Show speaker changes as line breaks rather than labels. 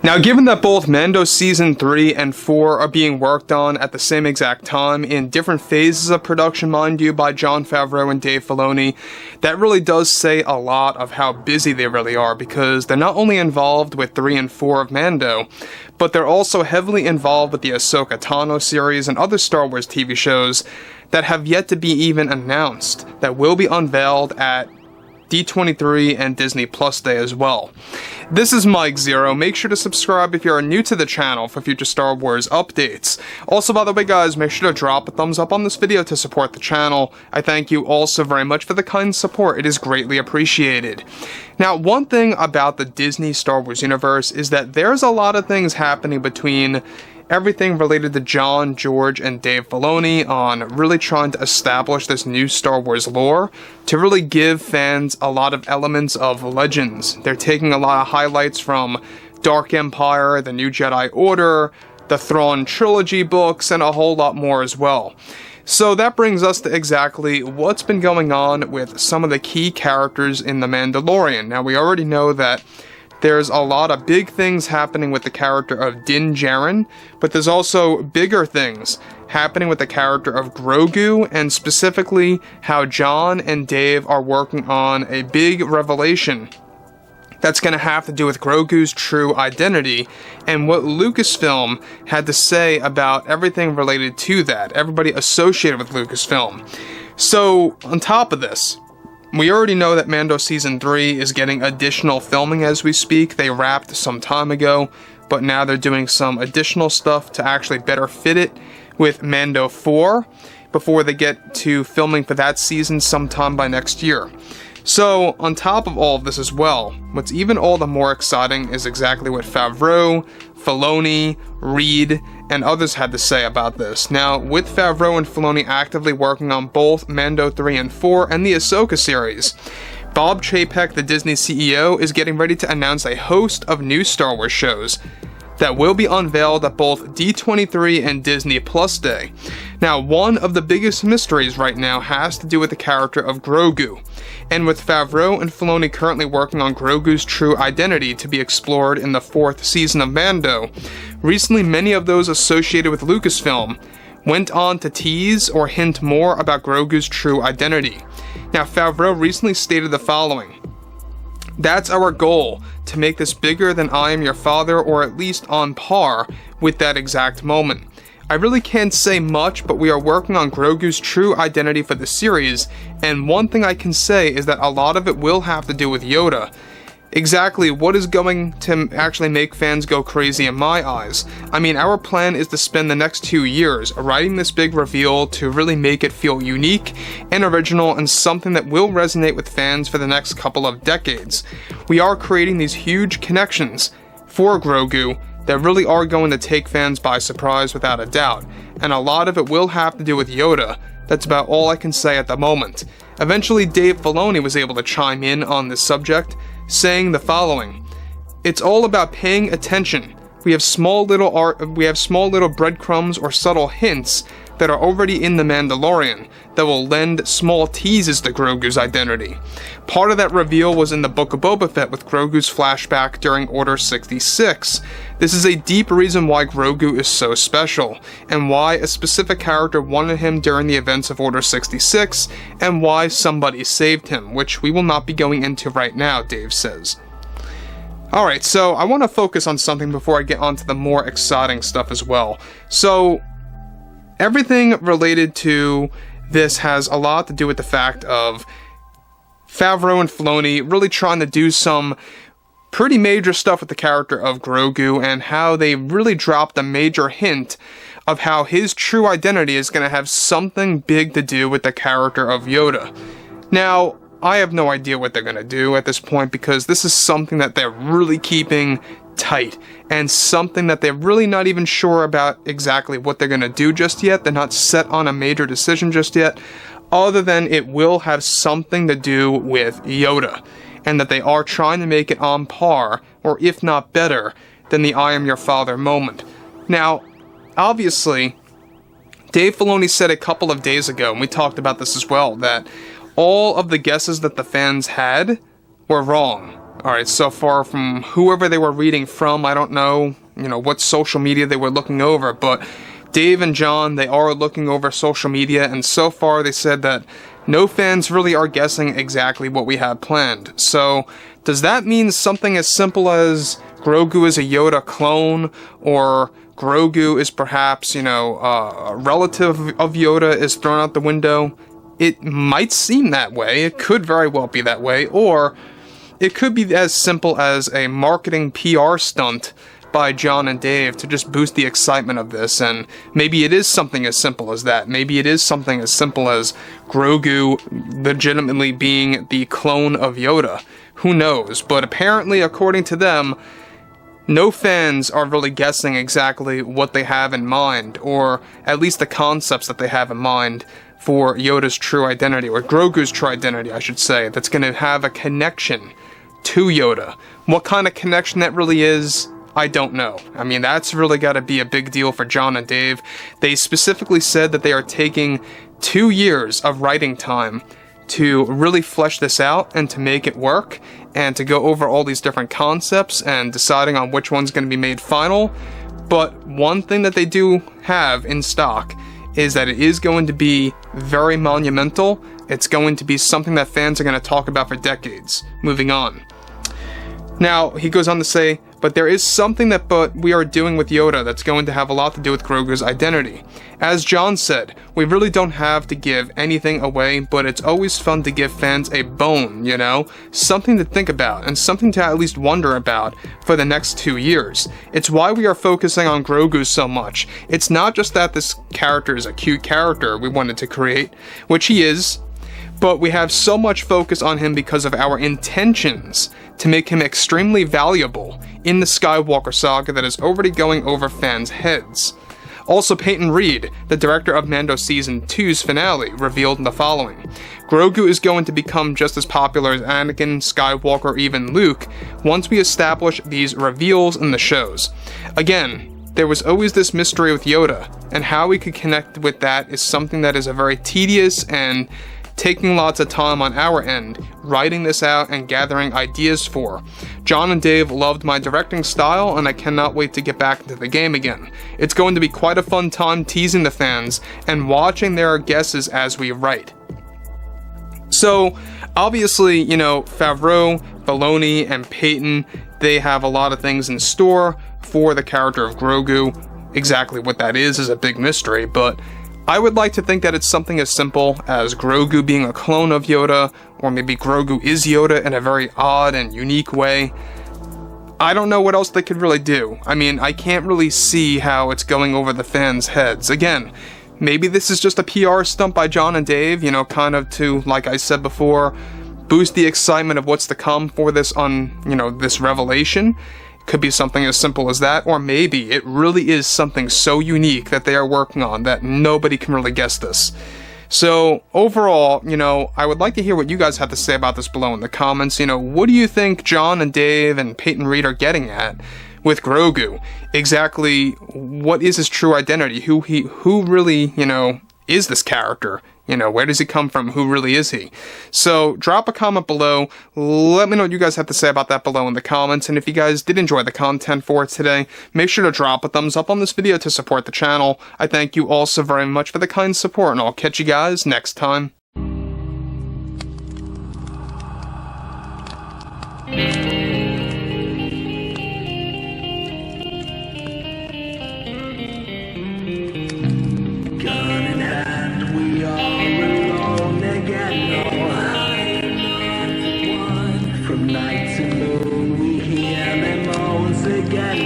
Now, given that both Mando Season 3 and 4 are being worked on at the same exact time, in different phases of production, mind you, by Jon Favreau and Dave Filoni, that really does say a lot of how busy they really are, because they're not only involved with 3 and 4 of Mando, but they're also heavily involved with the Ahsoka Tano series and other Star Wars TV shows that have yet to be even announced, that will be unveiled at D23 and Disney Plus Day as well. This is Mike Zero. Make sure to subscribe if you are new to the channel for future Star Wars updates. Also, by the way guys, make sure to drop a thumbs up on this video to support the channel. I thank you all so very much for the kind support. It is greatly appreciated. Now, one thing about the Disney Star Wars universe is that there's a lot of things happening between everything related to Jon, George, and Dave Filoni on really trying to establish this new Star Wars lore to really give fans a lot of elements of Legends. They're taking a lot of highlights from Dark Empire, the New Jedi Order, the Thrawn trilogy books, and a whole lot more as well. So that brings us to exactly what's been going on with some of the key characters in The Mandalorian. Now, we already know that there's a lot of big things happening with the character of Din Djarin, but there's also bigger things happening with the character of Grogu, and specifically how Jon and Dave are working on a big revelation that's going to have to do with Grogu's true identity and what Lucasfilm had to say about everything related to that, everybody associated with Lucasfilm. So, on top of this, we already know that Mando Season 3 is getting additional filming as we speak. They wrapped some time ago, but now they're doing some additional stuff to actually better fit it with Mando 4 before they get to filming for that season sometime by next year. So, on top of all of this as well, what's even all the more exciting is exactly what Favreau, Filoni, Reed, and others had to say about this. Now, with Favreau and Filoni actively working on both Mando 3 and 4 and the Ahsoka series, Bob Chapek, the Disney CEO, is getting ready to announce a host of new Star Wars shows that will be unveiled at both D23 and Disney Plus Day. Now, one of the biggest mysteries right now has to do with the character of Grogu, and with Favreau and Filoni currently working on Grogu's true identity to be explored in the 4th season of Mando, recently many of those associated with Lucasfilm went on to tease or hint more about Grogu's true identity. Now, Favreau recently stated the following: "That's our goal, to make this bigger than I Am Your Father, or at least on par with that exact moment. I really can't say much, but we are working on Grogu's true identity for the series, and one thing I can say is that a lot of it will have to do with Yoda. Exactly what is going to actually make fans go crazy in my eyes. I mean, our plan is to spend the next 2 years writing this big reveal to really make it feel unique and original and something that will resonate with fans for the next couple of decades. We are creating these huge connections for Grogu that really are going to take fans by surprise without a doubt, and a lot of it will have to do with Yoda. That's about all I can say at the moment." Eventually, Dave Filoni was able to chime in on this subject, saying the following: "It's all about paying attention. We have small little breadcrumbs or subtle hints that are already in The Mandalorian that will lend small teases to Grogu's identity. Part of that reveal was in the Book of Boba Fett with Grogu's flashback during Order 66. This is a deep reason why Grogu is so special, and why a specific character wanted him during the events of Order 66, and why somebody saved him, which we will not be going into right now," Dave says. Alright, so I want to focus on something before I get onto the more exciting stuff as well. So, everything related to this has a lot to do with the fact of Favreau and Filoni really trying to do some pretty major stuff with the character of Grogu, and how they really dropped a major hint of how his true identity is going to have something big to do with the character of Yoda. Now, I have no idea what they're going to do at this point, because this is something that they're really keeping tight, and something that they're really not even sure about exactly what they're going to do just yet. They're not set on a major decision just yet, other than it will have something to do with Yoda, and that they are trying to make it on par, or if not better, than the I Am Your Father moment. Now, obviously, Dave Filoni said a couple of days ago, and we talked about this as well, that all of the guesses that the fans had were wrong. Alright, so far from whoever they were reading from, I don't know, what social media they were looking over, but Dave and John, they are looking over social media, and so far they said that no fans really are guessing exactly what we have planned. So, does that mean something as simple as Grogu is a Yoda clone, or Grogu is perhaps, a relative of Yoda is thrown out the window? It might seem that way, it could very well be that way, or it could be as simple as a marketing PR stunt by John and Dave to just boost the excitement of this, and maybe it is something as simple as that. Maybe it is something as simple as Grogu legitimately being the clone of Yoda. Who knows? But apparently, according to them, no fans are really guessing exactly what they have in mind, or at least the concepts that they have in mind for Yoda's true identity, or Grogu's true identity, I should say, that's going to have a connection to Yoda. What kind of connection that really is, I don't know. I mean, that's really got to be a big deal for John and Dave. They specifically said that they are taking 2 years of writing time to really flesh this out and to make it work and to go over all these different concepts and deciding on which one's going to be made final. But one thing that they do have in stock is that it is going to be very monumental. It's going to be something that fans are going to talk about for decades. Moving on. Now, he goes on to say, but there is something that we are doing with Yoda that's going to have a lot to do with Grogu's identity. As John said, we really don't have to give anything away, but it's always fun to give fans a bone, something to think about, and something to at least wonder about for the next 2 years. It's why we are focusing on Grogu so much. It's not just that this character is a cute character we wanted to create, which he is, but we have so much focus on him because of our intentions to make him extremely valuable in the Skywalker saga that is already going over fans' heads. Also, Peyton Reed, the director of Mando Season 2's finale, revealed the following. Grogu is going to become just as popular as Anakin, Skywalker, or even Luke once we establish these reveals in the shows. Again, there was always this mystery with Yoda, and how we could connect with that is something that is a very tedious and taking lots of time on our end, writing this out and gathering ideas for. John and Dave loved my directing style, and I cannot wait to get back into the game again. It's going to be quite a fun time teasing the fans and watching their guesses as we write. So, obviously, Favreau, Filoni, and Peyton, they have a lot of things in store for the character of Grogu. Exactly what that is a big mystery, but I would like to think that it's something as simple as Grogu being a clone of Yoda, or maybe Grogu is Yoda in a very odd and unique way. I don't know what else they could really do. I mean, I can't really see how it's going over the fans' heads. Again, maybe this is just a PR stunt by John and Dave, kind of to, like I said before, boost the excitement of what's to come for this this revelation. Could be something as simple as that, or maybe it really is something so unique that they are working on that nobody can really guess this. So, overall, I would like to hear what you guys have to say about this below in the comments. What do you think John and Dave and Peyton Reed are getting at with Grogu? Exactly what is his true identity? Who really, is this character? Where does he come from? Who really is he? So, drop a comment below. Let me know what you guys have to say about that below in the comments. And if you guys did enjoy the content for today, make sure to drop a thumbs up on this video to support the channel. I thank you all so very much for the kind support, and I'll catch you guys next time.
From night to moon, we hear them moans again.